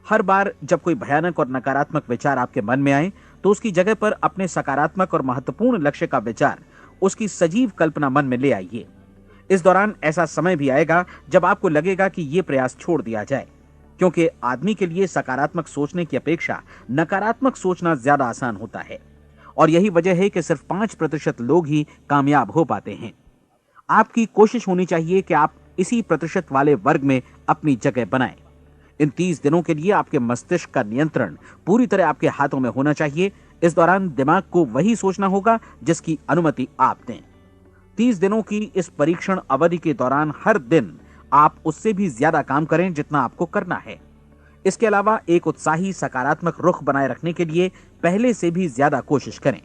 Speaker 1: हर बार जब कोई भयानक और नकारात्मक विचार आपके मन में आए तो उसकी जगह पर अपने सकारात्मक और महत्वपूर्ण लक्ष्य का विचार, उसकी सजीव कल्पना मन में ले आइए। इस दौरान ऐसा समय भी आएगा जब आपको लगेगा कि ये प्रयास छोड़ दिया जाए, क्योंकि आदमी के लिए सकारात्मक सोचने की अपेक्षा नकारात्मक सोचना ज्यादा आसान होता है। और यही वजह है कि सिर्फ 5% लोग ही कामयाब हो पाते हैं। आपकी कोशिश होनी चाहिए कि आप इसी प्रतिशत वाले वर्ग में अपनी जगह बनाएं। इन 30 दिनों के लिए आपके मस्तिष्क का नियंत्रण पूरी तरह आपके हाथों में होना चाहिए। इस दौरान दिमाग को वही सोचना होगा जिसकी अनुमति आप दें। 30 दिनों की इस परीक्षण अवधि के दौरान हर दिन आप उससे भी ज्यादा काम करें जितना आपको करना है। इसके अलावा एक उत्साही सकारात्मक रुख बनाए रखने के लिए पहले से भी ज्यादा कोशिश करें।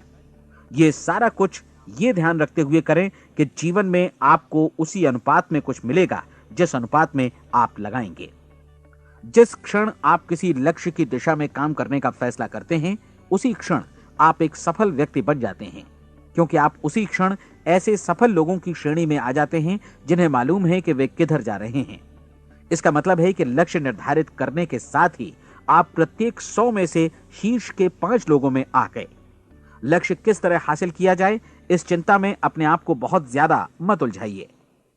Speaker 1: ये सारा कुछ ये ध्यान रखते हुए करें कि जीवन में आपको उसी अनुपात में कुछ मिलेगा जिस अनुपात में आप लगाएंगे। जिस क्षण आप किसी लक्ष्य की दिशा में काम करने का फैसला करते हैं, उसी क्षण आप एक सफल व्यक्ति बन जाते हैं, क्योंकि आप उसी क्षण ऐसे सफल लोगों की श्रेणी में आ जाते हैं जिन्हें मालूम है कि वे किधर जा रहे हैं। इसका मतलब है कि लक्ष्य निर्धारित करने के साथ ही आप प्रत्येक 100 में से शीर्ष के 5 लोगों में आ गए। लक्ष्य किस तरह हासिल किया जाए, इस चिंता में अपने आप को बहुत ज्यादा मत उलझाइए।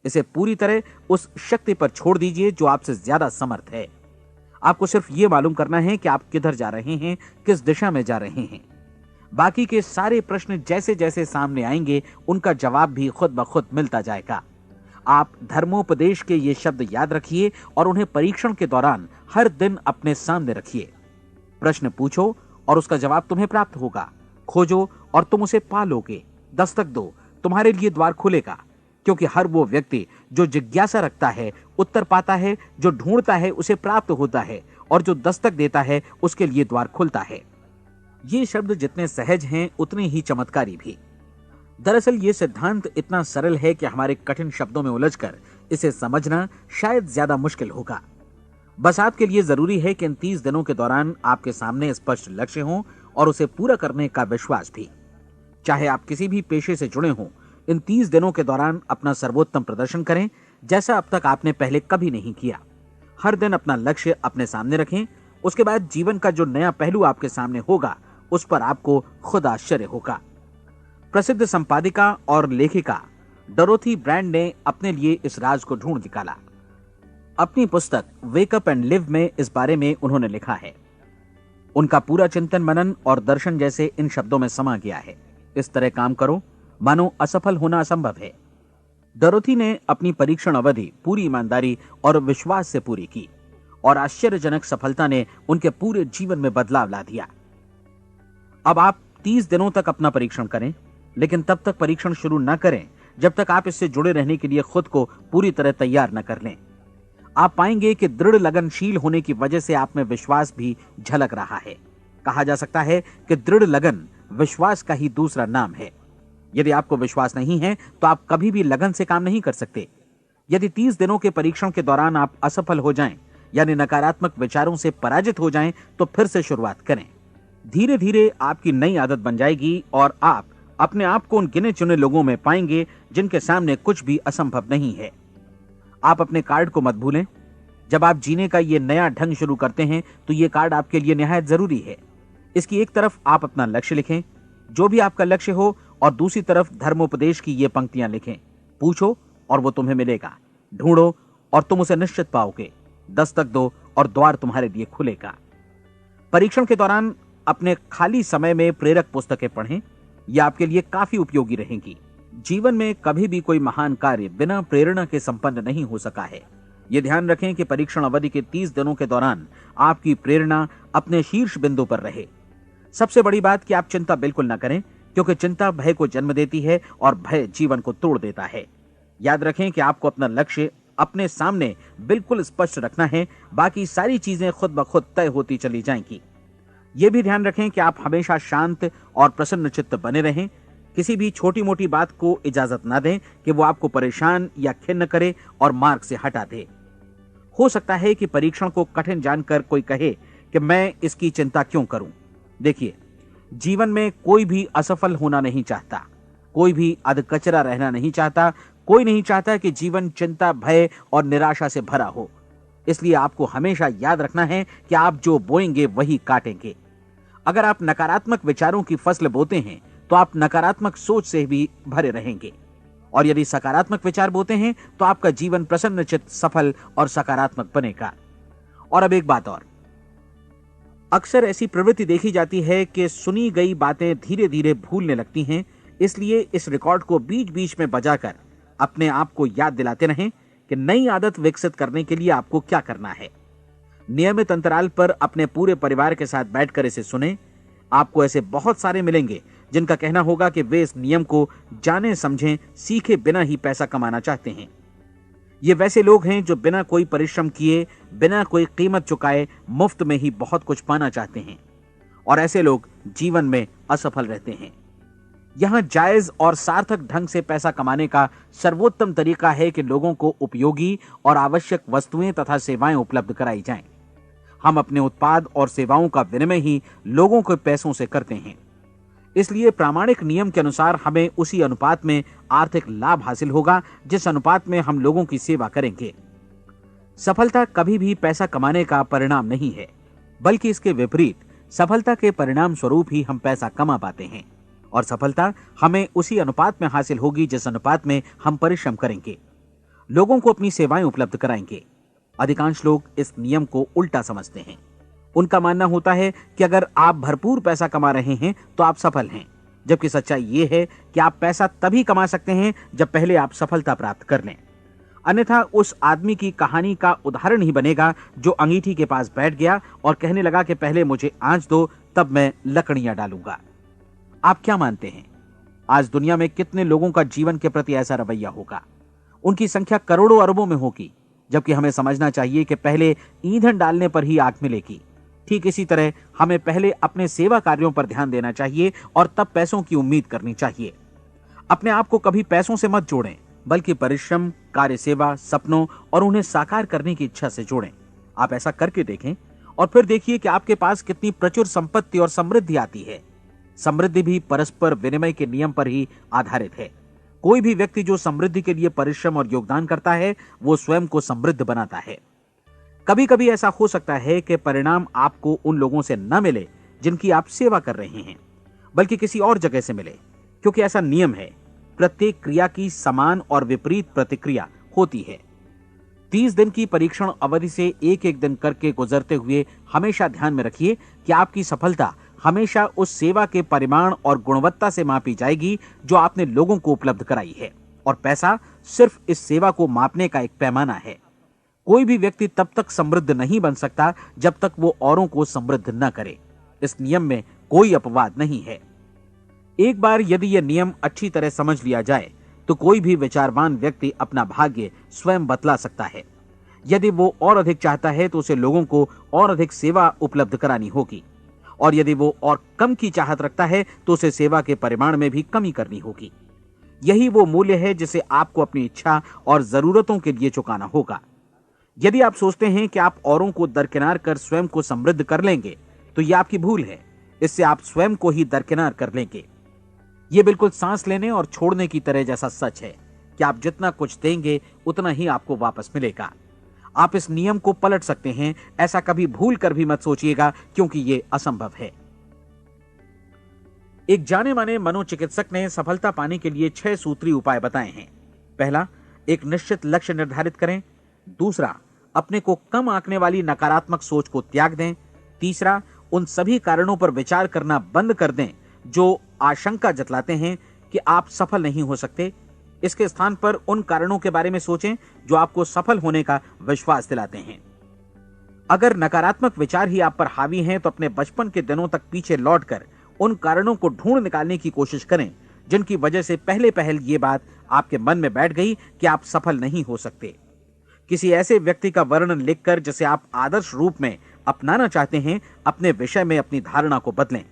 Speaker 1: इसे पूरी तरह उस शक्ति पर छोड़ दीजिए जो आपसे ज्यादा समर्थ है। आपको सिर्फ ये मालूम करना है कि आप किधर जा रहे हैं, किस दिशा में जा रहे हैं। बाकी के सारे प्रश्न जैसे जैसे सामने आएंगे उनका जवाब भी खुद ब खुद मिलता जाएगा। आप धर्मोपदेश के ये शब्द याद रखिए और उन्हें परीक्षण के दौरान हर दिन अपने सामने रखिए। प्रश्न पूछो और उसका जवाब तुम्हें प्राप्त होगा। खोजो और तुम उसे पा लोगे। दस्तक दो, तुम्हारे लिए द्वार खुलेगा, क्योंकि हर वो व्यक्ति जो जिज्ञासा रखता है उत्तर पाता है, जो ढूंढता है उसे प्राप्त होता है, और जो दस्तक देता है उसके लिए द्वार खुलता है। ये शब्द जितने सहज हैं उतने ही चमत्कारी भी। दरअसल ये सिद्धांत इतना सरल है कि हमारे कठिन शब्दों में उलझकर इसे समझना शायद ज्यादा मुश्किल होगा। बस आपके लिए जरूरी है कि इन 30 दिनों के दौरान आपके सामने स्पष्ट लक्ष्य हो और उसे पूरा करने का विश्वास भी। चाहे आप किसी भी पेशे से जुड़े हों, इन 30 दिनों के दौरान अपना सर्वोत्तम प्रदर्शन करें, जैसा अब तक आपने पहले कभी नहीं किया। हर दिन अपना लक्ष्य अपने सामने रखें। उसके बाद जीवन का जो नया पहलू आपके सामने होगा उस पर आपको खुद आश्चर्य होगा। प्रसिद्ध संपादिका और लेखिका डोरोथी ब्रैंड ने अपने लिए इस राज को ढूंढ निकाला। अपनी पुस्तक वेक अप एंड लिव में इस बारे में उन्होंने लिखा है। उनका पूरा चिंतन मनन और दर्शन जैसे इन शब्दों में समा गया है। इस तरह काम करो मानो असफल होना असंभव है। डोरोथी ने अपनी परीक्षण अवधि पूरी ईमानदारी और विश्वास से पूरी की और आश्चर्यजनक सफलता ने उनके पूरे जीवन में बदलाव ला दिया। अब आप 30 दिनों तक अपना परीक्षण करें, लेकिन तब तक परीक्षण शुरू न करें जब तक आप इससे जुड़े रहने के लिए खुद को पूरी तरह तैयार न कर लें। आप पाएंगे कि दृढ़ लगनशील होने की वजह से आप में विश्वास भी झलक रहा है। कहा जा सकता है कि दृढ़ लगन विश्वास का ही दूसरा नाम है। यदि आपको विश्वास नहीं है तो आप कभी भी लगन से काम नहीं कर सकते। यदि 30 दिनों के परीक्षण के दौरान आप असफल हो जाएं, यानी नकारात्मक विचारों से पराजित हो जाएं, तो फिर से शुरुआत करें। धीरे धीरे आपकी नई आदत बन जाएगी और आप अपने आप को उन गिने चुने लोगों में पाएंगे जिनके सामने कुछ भी असंभव नहीं है। आप अपने कार्ड को मत भूलें। जब आप जीने का ये नया ढंग शुरू करते हैं तो ये कार्ड आपके लिए निहायत जरूरी है। इसकी एक तरफ आप अपना लक्ष्य लिखें, जो भी आपका लक्ष्य हो, और दूसरी तरफ धर्मोपदेश की ये पंक्तियां लिखें। पूछो और वो तुम्हें मिलेगा, ढूंढो और तुम उसे निश्चित पाओगे, दस्तक दो और द्वार तुम्हारे लिए खुलेगा। परीक्षण के दौरान अपने खाली समय में प्रेरक पुस्तकें पढ़ें। यह आपके लिए काफी उपयोगी रहेंगी। जीवन में कभी भी कोई महान कार्य बिना प्रेरणा के संपन्न नहीं हो सका है। यह ध्यान रखें कि परीक्षण अवधि के 30 दिनों के दौरान आपकी प्रेरणा अपने शीर्ष बिंदु पर रहे। सबसे बड़ी बात कि आप चिंता बिल्कुल न करें, क्योंकि चिंता भय को जन्म देती है और भय जीवन को तोड़ देता है। याद रखें कि आपको अपना लक्ष्य अपने सामने बिल्कुल स्पष्ट रखना है, बाकी सारी चीजें खुद ब खुद तय होती चली जाएंगी। यह भी ध्यान रखें कि आप हमेशा शांत और प्रसन्न चित्त बने रहें। किसी भी छोटी मोटी बात को इजाजत ना दें कि वो आपको परेशान या खिन्न करे और मार्ग से हटा दे। हो सकता है कि परीक्षण को कठिन जानकर कोई कहे कि मैं इसकी चिंता क्यों करूं। देखिए, जीवन में कोई भी असफल होना नहीं चाहता, कोई भी अधकचरा रहना नहीं चाहता, कोई नहीं चाहता कि जीवन चिंता, भय और निराशा से भरा हो। इसलिए आपको हमेशा याद रखना है कि आप जो बोएंगे वही काटेंगे। अगर आप नकारात्मक विचारों की फसल बोते हैं तो आप नकारात्मक सोच से भी भरे रहेंगे, और यदि सकारात्मक विचार बोते हैं तो आपका जीवन प्रसन्नचित्त, सफल और सकारात्मक बनेगा। और अब एक बात और, अक्सर ऐसी प्रवृत्ति देखी जाती है कि सुनी गई बातें धीरे धीरे भूलने लगती हैं। इसलिए इस रिकॉर्ड को बीच बीच में बजाकर अपने आप को याद दिलाते रहें कि नई आदत विकसित करने के लिए आपको क्या करना है। नियमित अंतराल पर अपने पूरे परिवार के साथ बैठकर इसे सुनें। आपको ऐसे बहुत सारे मिलेंगे जिनका कहना होगा कि वे इस नियम को जाने समझें सीखे बिना ही पैसा कमाना चाहते हैं। ये वैसे लोग हैं जो बिना कोई परिश्रम किए, बिना कोई कीमत चुकाए मुफ्त में ही बहुत कुछ पाना चाहते हैं, और ऐसे लोग जीवन में असफल रहते हैं। यहां जायज और सार्थक ढंग से पैसा कमाने का सर्वोत्तम तरीका है कि लोगों को उपयोगी और आवश्यक वस्तुएं तथा सेवाएं उपलब्ध कराई जाएं। हम अपने उत्पाद और सेवाओं का विनिमय ही लोगों के पैसों से करते हैं। इसलिए प्रामाणिक नियम के अनुसार हमें उसी अनुपात में आर्थिक लाभ हासिल होगा जिस अनुपात में हम लोगों की सेवा करेंगे। सफलता कभी भी पैसा कमाने का परिणाम नहीं है, बल्कि इसके विपरीत सफलता के परिणाम स्वरूप ही हम पैसा कमा पाते हैं, और सफलता हमें उसी अनुपात में हासिल होगी जिस अनुपात में हम परिश्रम करेंगे, लोगों को अपनी सेवाएं उपलब्ध कराएंगे। अधिकांश लोग इस नियम को उल्टा समझते हैं। उनका मानना होता है कि अगर आप भरपूर पैसा कमा रहे हैं तो आप सफल हैं, जबकि सच्चाई यह है कि आप पैसा तभी कमा सकते हैं जब पहले आप सफलता प्राप्त कर लें। अन्यथा उस आदमी की कहानी का उदाहरण ही बनेगा जो अंगीठी के पास बैठ गया और कहने लगा कि पहले मुझे आंच दो, तब मैं लकड़ियां डालूंगा। आप क्या मानते हैं, आज दुनिया में कितने लोगों का जीवन के प्रति ऐसा रवैया होगा? उनकी संख्या करोड़ों अरबों में होगी, जबकि हमें समझना चाहिए कि पहले ईंधन डालने पर ही आग मिलेगी। ठीक इसी तरह हमें पहले अपने सेवा कार्यों पर ध्यान देना चाहिए और तब पैसों की उम्मीद करनी चाहिए। अपने आप को कभी पैसों से मत जोड़ें, बल्कि परिश्रम, कार्य सेवा, सपनों और उन्हें साकार करने की इच्छा से जोड़ें। आप ऐसा करके देखें और फिर देखिए कि आपके पास कितनी प्रचुर संपत्ति और समृद्धि आती है। समृद्धि भी परस्पर विनिमय के नियम पर ही आधारित है। कोई भी व्यक्ति जो समृद्धि के लिए परिश्रम और योगदान करता है, वो स्वयं को समृद्ध बनाता है। कभी कभी ऐसा हो सकता है कि परिणाम आपको उन लोगों से न मिले जिनकी आप सेवा कर रहे हैं, बल्कि किसी और जगह से मिले, क्योंकि ऐसा नियम है, प्रत्येक क्रिया की समान और विपरीत प्रतिक्रिया होती है। 30 दिन की परीक्षण अवधि से एक एक दिन करके गुजरते हुए हमेशा ध्यान में रखिए कि आपकी सफलता हमेशा उस सेवा के परिमाण और गुणवत्ता से मापी जाएगी जो आपने लोगों को उपलब्ध कराई है, और पैसा सिर्फ इस सेवा को मापने का एक पैमाना है। कोई भी व्यक्ति तब तक समृद्ध नहीं बन सकता जब तक वो औरों को समृद्ध न करे। इस नियम में कोई अपवाद नहीं है। एक बार यदि यह नियम अच्छी तरह समझ लिया जाए तो कोई भी विचारवान व्यक्ति अपना भाग्य स्वयं बतला सकता है। यदि वो और अधिक चाहता है तो उसे लोगों को और अधिक सेवा उपलब्ध करानी होगी, और यदि वो और कम की चाहत रखता है तो उसे सेवा के परिमाण में भी कमी करनी होगी। यही वो मूल्य है जिसे आपको अपनी इच्छा और जरूरतों के लिए चुकाना होगा। यदि आप सोचते हैं कि आप औरों को दरकिनार कर स्वयं को समृद्ध कर लेंगे तो यह आपकी भूल है। इससे आप स्वयं को ही दरकिनार कर लेंगे। यह बिल्कुल सांस लेने और छोड़ने की तरह जैसा सच है कि आप जितना कुछ देंगे उतना ही आपको वापस मिलेगा। आप इस नियम को पलट सकते हैं, ऐसा कभी भूल कर भी मत सोचिएगा, क्योंकि यह असंभव है। एक जाने माने मनोचिकित्सक ने सफलता पाने के लिए 6 सूत्री उपाय बताए हैं। पहला, एक निश्चित लक्ष्य निर्धारित करें। दूसरा, अपने को कम आंकने वाली नकारात्मक सोच को त्याग दें। तीसरा, उन सभी कारणों पर विचार करना बंद कर दें जो आशंका जतलाते हैं कि आप सफल नहीं हो सकते। इसके स्थान पर उन कारणों के बारे में सोचें जो आपको सफल होने का विश्वास दिलाते हैं। अगर नकारात्मक विचार ही आप पर हावी हैं तो अपने बचपन के दिनों तक पीछे लौटकर उन कारणों को ढूंढ निकालने की कोशिश करें जिनकी वजह से पहले पहल ये बात आपके मन में बैठ गई कि आप सफल नहीं हो सकते। किसी ऐसे व्यक्ति का वर्णन लिखकर जिसे आप आदर्श रूप में अपनाना चाहते हैं, अपने विषय में अपनी धारणा को बदलें।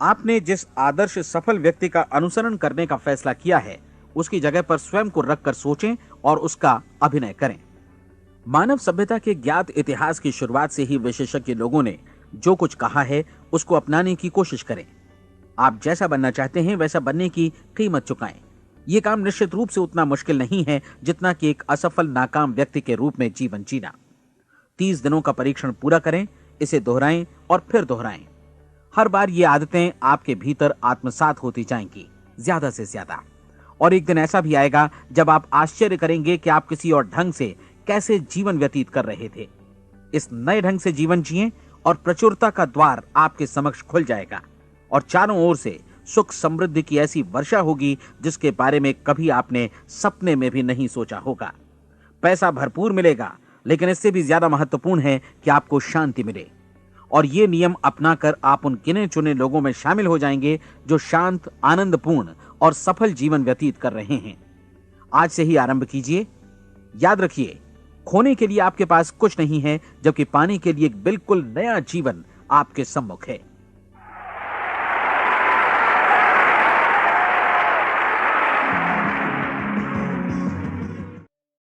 Speaker 1: आपने जिस आदर्श सफल व्यक्ति का अनुसरण करने का फैसला किया है उसकी जगह पर स्वयं को रखकर सोचें और उसका अभिनय करें। मानव सभ्यता के ज्ञात इतिहास की शुरुआत से ही विशेषज्ञ लोगों ने जो कुछ कहा है उसको अपनाने की कोशिश करें। आप जैसा बनना चाहते हैं वैसा बनने की कीमत चुकाएं। यह काम निश्चित रूप से उतना मुश्किल नहीं है जितना कि एक असफल नाकाम व्यक्ति के रूप में जीवन जीना। 30 दिनों का परीक्षण पूरा करें, इसे दोहराएं और फिर दोहराएं। हर बार ये आदतें आपके भीतर आत्मसात होती जाएंगी, ज्यादा से ज्यादा। और एक दिन ऐसा भी आएगा जब आप आश्चर्य करेंगे कि आप किसी और ढंग से कैसे जीवन व्यतीत कर रहे थे। इस नए ढंग से जीवन जिएं और प्रचुरता का द्वार आपके समक्ष खुल जाएगा और चारों ओर से सुख समृद्धि की ऐसी वर्षा होगी जिसके बारे में कभी आपने सपने में भी नहीं सोचा होगा। पैसा भरपूर मिलेगा, लेकिन इससे भी ज्यादा महत्वपूर्ण है कि आपको शांति मिले। और ये नियम अपनाकर आप उन गिने चुने लोगों में शामिल हो जाएंगे जो शांत, आनंदपूर्ण और सफल जीवन व्यतीत कर रहे हैं। आज से ही आरंभ कीजिए। याद रखिए, खोने के लिए आपके पास कुछ नहीं है, जबकि पाने के लिए एक बिल्कुल नया जीवन आपके सम्मुख है।